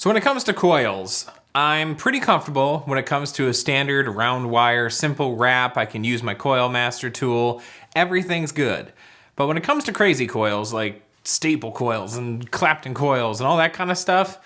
So when it comes to coils, I'm pretty comfortable when it comes to a standard round wire, simple wrap. I can use my coil master tool. Everything's good. But when it comes to crazy coils, like staple coils and Clapton coils and all that kind of stuff,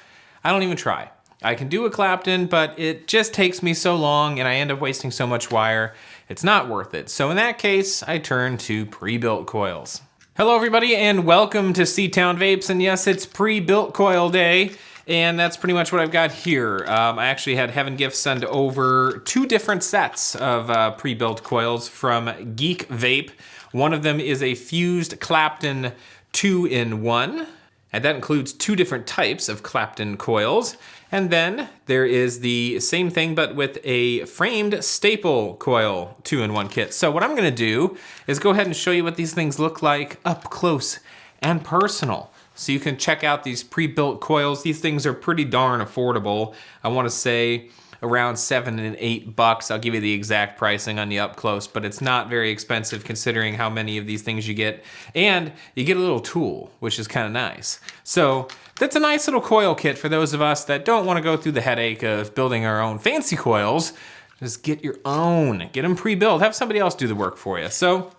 I don't even try. I can do a Clapton, but it just takes me so long and I end up wasting so much wire. It's not worth it. So in that case, I turn to pre-built coils. Hello everybody and welcome to ctownvapes, and yes, it's pre-built coil day. And that's pretty much what I've got here. I actually had Heaven Gift send over 2 different sets of pre-built coils from GeekVape. One of them is a fused Clapton 2-in-1, and that includes 2 different types of Clapton coils. And then there is the same thing, but with a framed staple coil 2-in-1 kit. So what I'm gonna do is go ahead and show you what these things look like up close and personal. So you can check out these pre-built coils. These things are pretty darn affordable. I wanna say around $7 and $8. I'll give you the exact pricing on the up close, but it's not very expensive considering how many of these things you get. And you get a little tool, which is kinda nice. So that's a nice little coil kit for those of us that don't wanna go through the headache of building our own fancy coils. Just get your own, get them pre-built, have somebody else do the work for you. So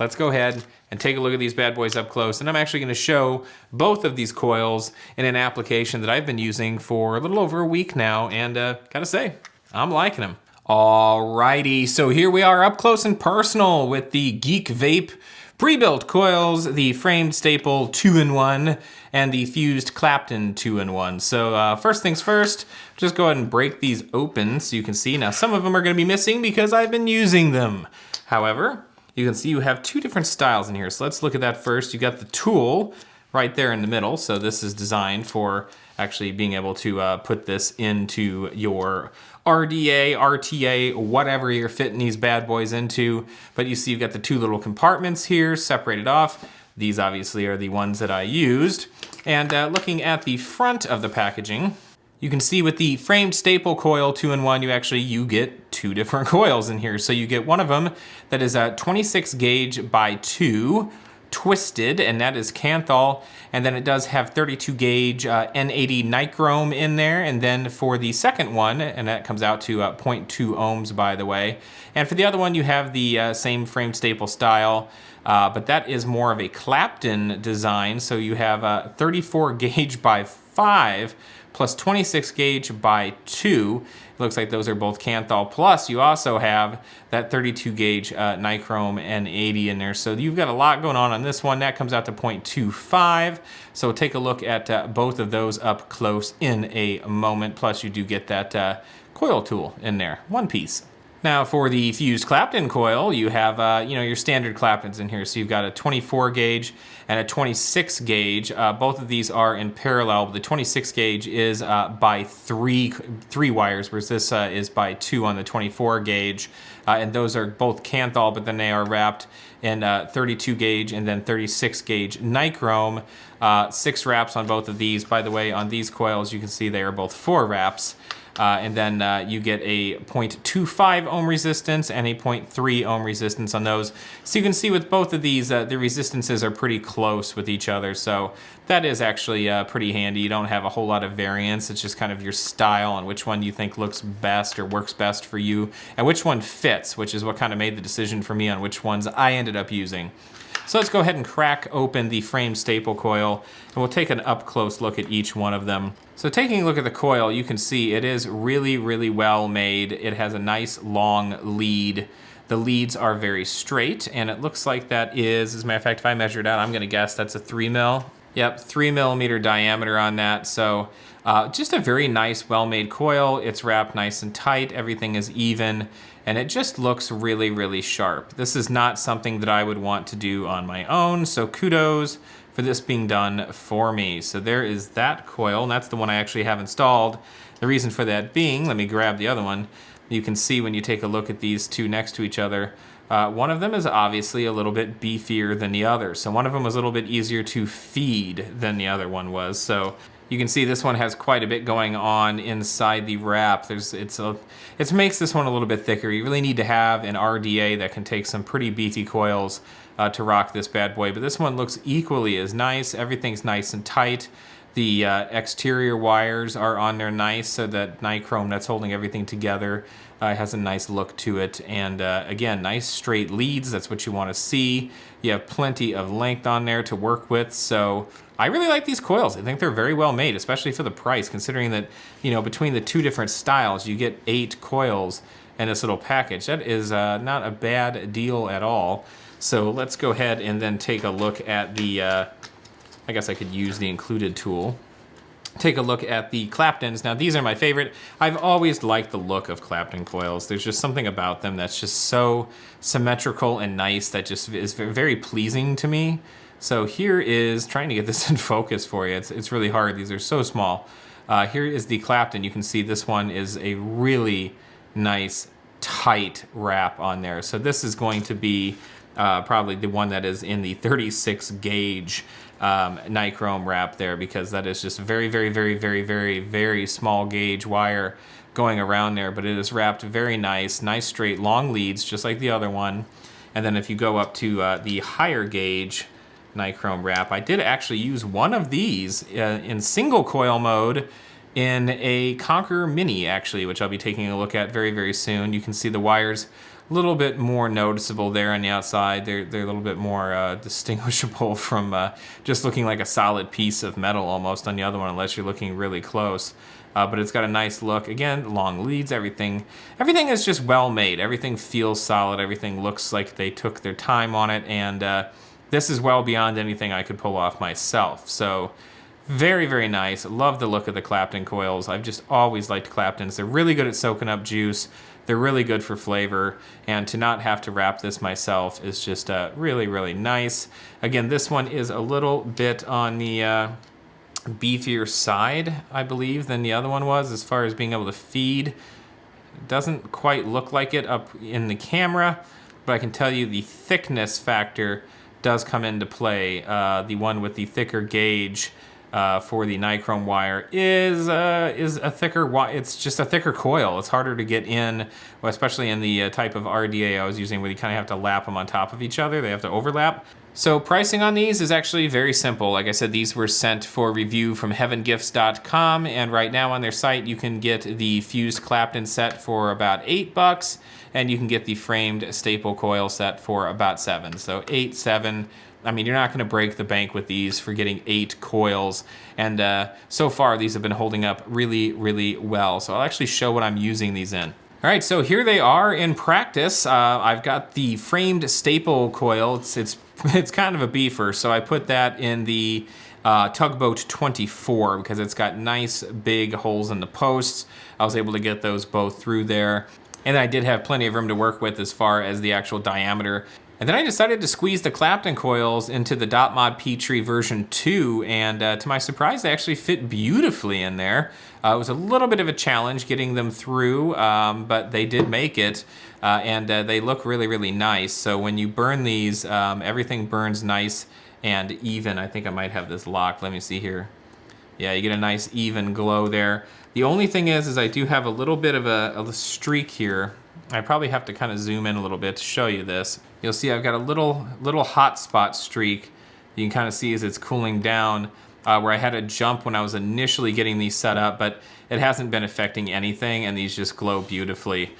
let's go ahead and take a look at these bad boys up close. And I'm actually gonna show both of these coils in an application that I've been using for a little over a week now, and gotta say, I'm liking them. Alrighty, so here we are up close and personal with the GeekVape pre-built coils, the framed staple 2-in-1, and the fused Clapton 2-in-1. So first things first, just go ahead and break these open so you can see. Now some of them are gonna be missing because I've been using them. However, you can see you have 2 different styles in here. So let's look at that first. You got the tool right there in the middle. So this is designed for actually being able to put this into your RDA, RTA, whatever you're fitting these bad boys into. But you see you've got the 2 little compartments here separated off. These obviously are the ones that I used. And looking at the front of the packaging, you can see with the framed staple coil 2-in-1, you get 2 different coils in here. So you get one of them that is a 26 gauge by 2, twisted, and that is Kanthal. And then it does have 32 gauge N80 nichrome in there. And then for the second one, and that comes out to 0.2 ohms, by the way. And for the other one, you have the same framed staple style, but that is more of a Clapton design. So you have 34 gauge by 5, plus 26 gauge by 2. It looks like those are both Kanthal. Plus you also have that 32 gauge nichrome N80 in there. So you've got a lot going on this one. That comes out to 0.25. So take a look at both of those up close in a moment. Plus you do get that coil tool in there, one piece. Now for the fused Clapton coil, you have your standard Claptons in here. So you've got a 24 gauge and a 26 gauge. Both of these are in parallel. But the 26 gauge is by three wires, whereas this is by 2 on the 24 gauge. And those are both Kanthal, but then they are wrapped in 32 gauge and then 36 gauge nichrome. 6 wraps on both of these. By the way, on these coils, you can see they are both 4 wraps. And then you get a 0.25 ohm resistance and a 0.3 ohm resistance on those. So you can see with both of these, the resistances are pretty close with each other. So that is actually pretty handy. You don't have a whole lot of variance. It's just kind of your style on which one you think looks best or works best for you, and which one fits, which is what kind of made the decision for me on which ones I ended up using. So let's go ahead and crack open the framed staple coil, and we'll take an up-close look at each one of them. So taking a look at the coil, you can see it is really, really well made. It has a nice long lead. The leads are very straight, and it looks like that is, as a matter of fact, if I measure it out, I'm gonna guess that's a 3 mil. Yep, 3 millimeter diameter on that. So just a very nice, well-made coil. It's wrapped nice and tight. Everything is even. And it just looks really, really sharp. This is not something that I would want to do on my own, so kudos for this being done for me. So there is that coil, and that's the one I actually have installed. The reason for that being, let me grab the other one. You can see when you take a look at these 2 next to each other, one of them is obviously a little bit beefier than the other. So one of them was a little bit easier to feed than the other one was. So you can see this one has quite a bit going on inside the wrap. It makes this one a little bit thicker. You really need to have an RDA that can take some pretty beefy coils to rock this bad boy. But this one looks equally as nice. Everything's nice and tight. The exterior wires are on there nice, so that nichrome that's holding everything together has a nice look to it. And again, nice straight leads, that's what you want to see. You have plenty of length on there to work with, so I really like these coils. I think they're very well made, especially for the price, considering that, you know, between the two different styles, you get 8 coils in this little package. That is not a bad deal at all. So let's go ahead and then take a look at the, I guess I could use the included tool. Take a look at the Claptons. Now these are my favorite. I've always liked the look of Clapton coils. There's just something about them that's just so symmetrical and nice that just is very pleasing to me. So here is, trying to get this in focus for you, it's really hard, these are so small. Here is the Clapton. You can see this one is a really nice tight wrap on there. So this is going to be probably the one that is in the 36 gauge nichrome wrap there, because that is just very small gauge wire going around there, but it is wrapped very nice straight long leads just like the other one. And then if you go up to the higher gauge nichrome wrap, I did actually use one of these in single coil mode in a Conqueror Mini actually, which I'll be taking a look at very soon. You can see the wires a little bit more noticeable there on the outside. They're a little bit more distinguishable from just looking like a solid piece of metal almost on the other one, unless you're looking really close. But it's got a nice look. Again, long leads, everything is just well made. Everything feels solid. Everything looks like they took their time on it, and this is well beyond anything I could pull off myself. So very nice. Love the look of the Clapton coils. I've just always liked Claptons. They're really good at soaking up juice. They're really good for flavor, and to not have to wrap this myself is just really nice. Again, this one is a little bit on the beefier side, I believe, than the other one was as far as being able to feed. It doesn't quite look like it up in the camera, but I can tell you the thickness factor does come into play. The one with the thicker gauge for the nichrome wire is a thicker, it's just a thicker coil. It's harder to get in, well, especially in the type of RDA I was using, where you kind of have to lap them on top of each other. They have to overlap. So pricing on these is actually very simple. Like I said, these were sent for review from heavengifts.com, and right now on their site you can get the fused Clapton set for about $8, and you can get the framed staple coil set for about $7. So 8, 7. I mean, you're not going to break the bank with these for getting 8 coils, and so far these have been holding up really well. So I'll actually show what I'm using these in. All right, so here they are in practice. I've got the framed staple coil. It's kind of a beefer, so I put that in the Tugboat 24 because it's got nice big holes in the posts. I was able to get those both through there, and I did have plenty of room to work with as far as the actual diameter. And then I decided to squeeze the Clapton coils into the Dot Mod Petri version 2, and to my surprise, they actually fit beautifully in there. It was a little bit of a challenge getting them through, but they did make it, and they look really nice. So when you burn these, everything burns nice and even. I think I might have this locked. Let me see here. Yeah, you get a nice even glow there. The only thing is I do have a little bit of a streak here. I probably have to kind of zoom in a little bit to show you this. You'll see I've got a little hot spot streak. You can kind of see as it's cooling down, where I had a jump when I was initially getting these set up, but it hasn't been affecting anything, and these just glow beautifully.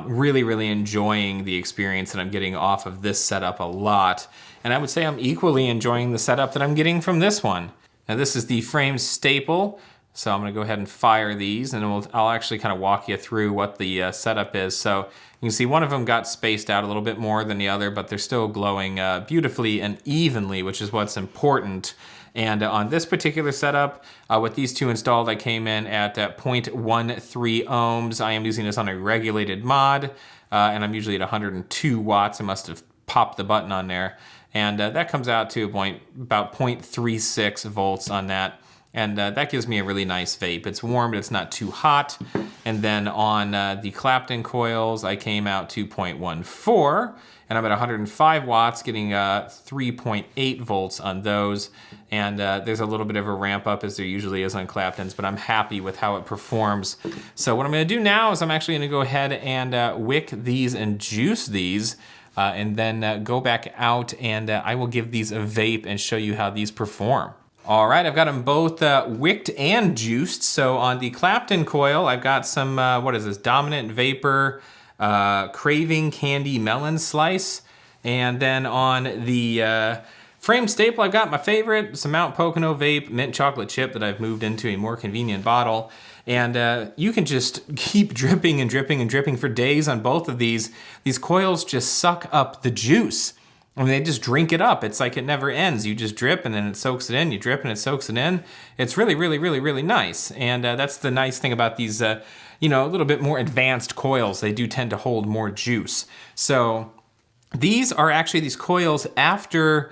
Really enjoying the experience that I'm getting off of this setup a lot. And I would say I'm equally enjoying the setup that I'm getting from this one. Now this is the frame staple. So I'm gonna go ahead and fire these, and I'll actually kind of walk you through what the setup is. So you can see one of them got spaced out a little bit more than the other, but they're still glowing beautifully and evenly, which is what's important. And on this particular setup, with these two installed, I came in at 0.13 ohms. I am using this on a regulated mod, and I'm usually at 102 watts. I must have popped the button on there. And that comes out to about 0.36 volts on that. And that gives me a really nice vape. It's warm, but it's not too hot. And then on the Clapton coils, I came out to 0.14, and I'm at 105 watts, getting 3.8 volts on those. And there's a little bit of a ramp up, as there usually is on Claptons, but I'm happy with how it performs. So what I'm gonna do now is I'm actually gonna go ahead and wick these and juice these, and then go back out, and I will give these a vape and show you how these perform. All right, I've got them both wicked and juiced. So on the Clapton coil, I've got some, what is this, Dominant Vapor Craving Candy Melon Slice. And then on the frame staple, I've got my favorite, some Mount Pocono Vape Mint Chocolate Chip that I've moved into a more convenient bottle. And you can just keep dripping and dripping and dripping for days on both of these. These coils just suck up the juice. I mean, they just drink it up. It's like it never ends. You just drip and then it soaks it in. You drip and it soaks it in. It's really, really, really, really nice. And that's the nice thing about these, you know, a little bit more advanced coils. They do tend to hold more juice. So these are actually these coils after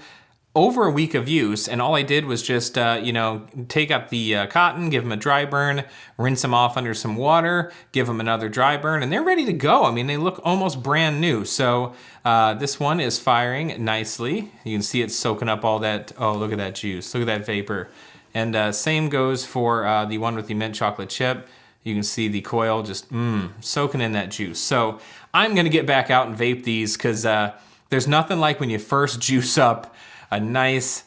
over a week of use, and all I did was just, you know, take up the cotton, give them a dry burn, rinse them off under some water, give them another dry burn, and they're ready to go. I mean, they look almost brand new. So this one is firing nicely. You can see it's soaking up all that, oh, look at that juice, look at that vapor. And same goes for the one with the mint chocolate chip. You can see the coil just soaking in that juice. So I'm gonna get back out and vape these because there's nothing like when you first juice up a nice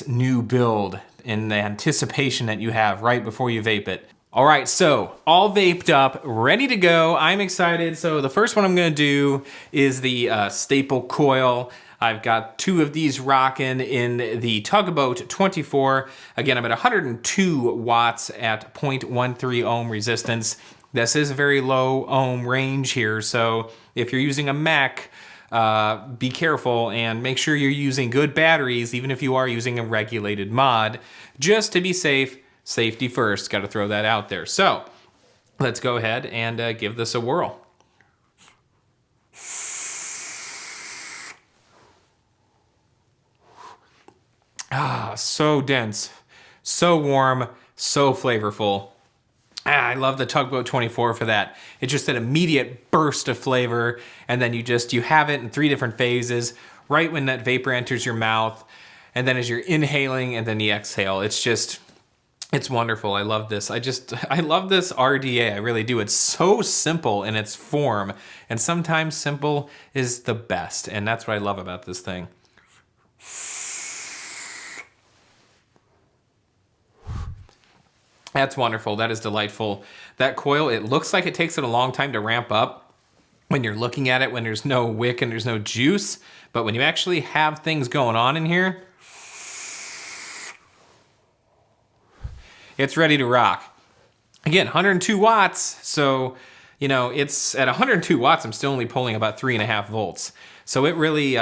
new build in the anticipation that you have right before you vape it. All right, so all vaped up, ready to go. I'm excited. So the first one I'm gonna do is the staple coil. I've got 2 of these rocking in the Tugboat 24. Again, I'm at 102 watts at 0.13 ohm resistance. This is a very low ohm range here, so if you're using a mech, be careful and make sure you're using good batteries, even if you are using a regulated mod, just to be safe. Safety first, got to throw that out there. So let's go ahead and give this a whirl. Ah, so dense, so warm, so flavorful. I love the Tugboat 24 for that. It's just an immediate burst of flavor, and then you have it in 3 different phases, right when that vapor enters your mouth, and then as you're inhaling, and then the exhale. It's wonderful. I love this. I love this RDA. I really do. It's so simple in its form, and sometimes simple is the best, and that's what I love about this thing. That's wonderful. That is delightful. That coil, it looks like it takes it a long time to ramp up when you're looking at it, when there's no wick and there's no juice. But when you actually have things going on in here, it's ready to rock. Again, 102 watts. So, you know, it's at 102 watts, I'm still only pulling about 3.5 volts. So it really,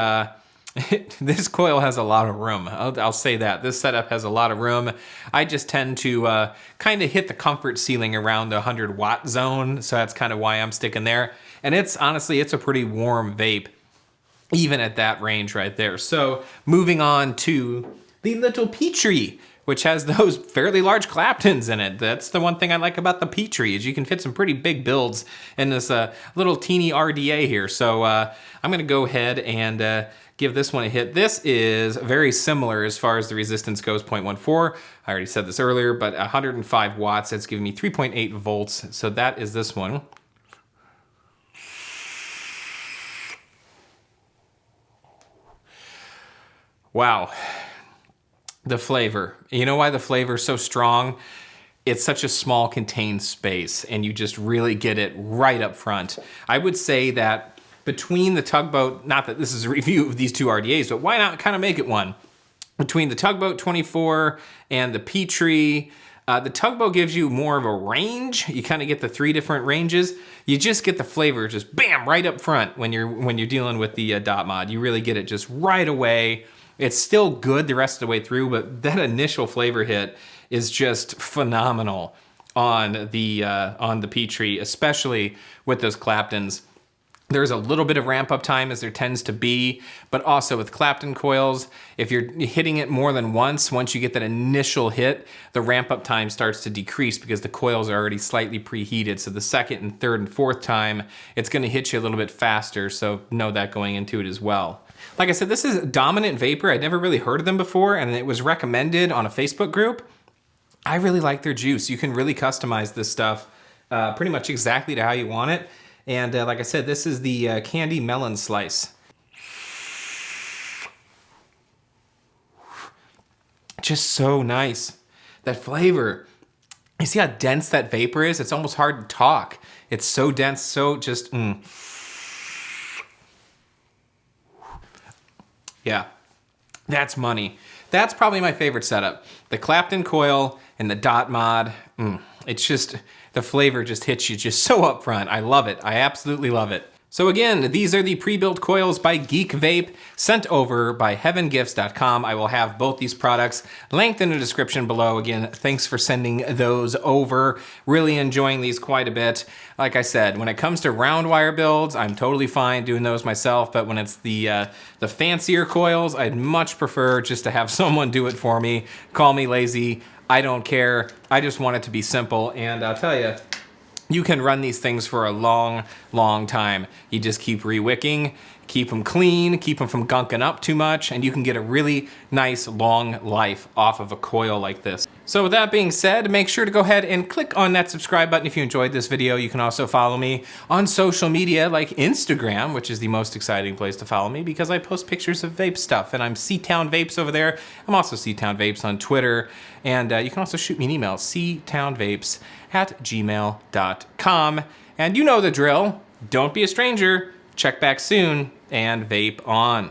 this coil has a lot of room. I'll say that. This setup has a lot of room. I just tend to kind of hit the comfort ceiling around the 100 watt zone, so that's kind of why I'm sticking there. And honestly, it's a pretty warm vape, even at that range right there. So moving on to the little Petri, which has those fairly large Claptons in it. That's the one thing I like about the Petri, is you can fit some pretty big builds in this little teeny RDA here. So I'm gonna go ahead and give this one a hit. This is very similar as far as the resistance goes, 0.14. I already said this earlier, but 105 watts, that's giving me 3.8 volts. So that is this one. Wow. The flavor. You know why the flavor is so strong? It's such a small contained space, and you just really get it right up front. I would say that between the Tugboat, not that this is a review of these 2 RDAs, but why not kind of make it one? Between the Tugboat 24 and the Petri, the Tugboat gives you more of a range. You kind of get the 3 different ranges. You just get the flavor just bam, right up front when you're dealing with the dot mod. You really get it just right away. It's still good the rest of the way through, but that initial flavor hit is just phenomenal on the Petri, especially with those Claptons. There's a little bit of ramp up time, as there tends to be, but also with Clapton coils, if you're hitting it more than once you get that initial hit, the ramp up time starts to decrease because the coils are already slightly preheated. So the second and third and fourth time, it's gonna hit you a little bit faster. So know that going into it as well. Like I said, this is Dominant Vapor. I'd never really heard of them before, and it was recommended on a Facebook group. I really like their juice. You can really customize this stuff pretty much exactly to how you want it. And like I said, this is the candy melon slice. Just so nice. That flavor. You see how dense that vapor is? It's almost hard to talk. It's so dense, so just, Yeah, that's money. That's probably my favorite setup. The Clapton coil and the dot mod. It's just, the flavor just hits you just so upfront. I love it. I absolutely love it. So again, these are the pre-built coils by GeekVape, sent over by heavengifts.com. I will have both these products linked in the description below. Again, thanks for sending those over. Really enjoying these quite a bit. Like I said, when it comes to round wire builds, I'm totally fine doing those myself, but when it's the fancier coils, I'd much prefer just to have someone do it for me. Call me lazy, I don't care. I just want it to be simple, and I'll tell you, you can run these things for a long, long time. You just keep re-wicking, keep them clean, keep them from gunking up too much, and you can get a really nice long life off of a coil like this. So with that being said, make sure to go ahead and click on that subscribe button if you enjoyed this video. You can also follow me on social media like Instagram, which is the most exciting place to follow me because I post pictures of vape stuff, and I'm ctownvapes over there. I'm also ctownvapes on Twitter, and you can also shoot me an email, ctownvapes@gmail.com. And you know the drill. Don't be a stranger. Check back soon and vape on.